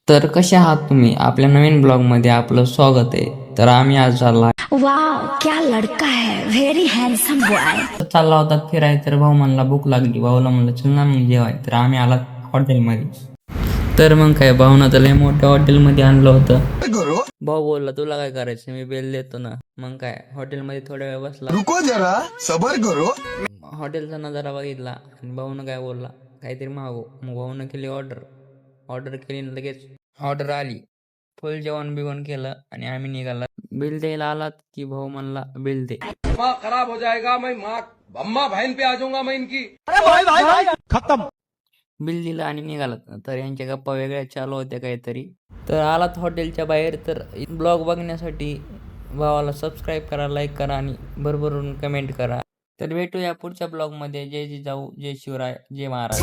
तर कसे आहात तुम्ही? आपल्या नवीन ब्लॉगमध्ये आपलं स्वागत आहे. तर आम्ही आज वाह क्या लड़का है, वेरी हैंडसम बॉय। चालला होता फिराय. तर भाऊ म्हणला भूक लागली. भाऊला म्हणलं चल ना मग जेवाय. तर आम्ही आला हॉटेलमध्ये. तर मग काय भाऊनं तर लय मोठ्या हॉटेलमध्ये आणलं होतं. भाऊ बोलला तुला काय करायचं, मी बिल देतो ना. मग काय हॉटेलमध्ये थोड्या वेळ बसला. रुको जरा सबर करो. हॉटेलचा नजारा बघितला आणि भाऊनं काय बोलला काहीतरी मागव. मग भाऊनं केली ऑर्डर केली आणि लगेच ऑर्डर आली. फुल जेवण बिवण केलं आणि आम्ही निघाला. बिल द्यायला आलात की भाऊ म्हणला बिल दे. दिमाग खराब हो जाएगा, मैं माँ अम्मा बहन पे आ जाऊंगा मैं इनकी। बिल दिलं आणि निघालात. तर यांच्या गप्पा वेगळ्या चालू होत्या काहीतरी. तर आलात हॉटेलच्या बाहेर. तर ब्लॉग बघण्यासाठी भावाला सबस्क्राईब करा, लाईक करा आणि भरभरून कमेंट करा. तर भेटूया पुढच्या ब्लॉगमध्ये. जय जिजाऊ, जय शिवराय, जय महाराज.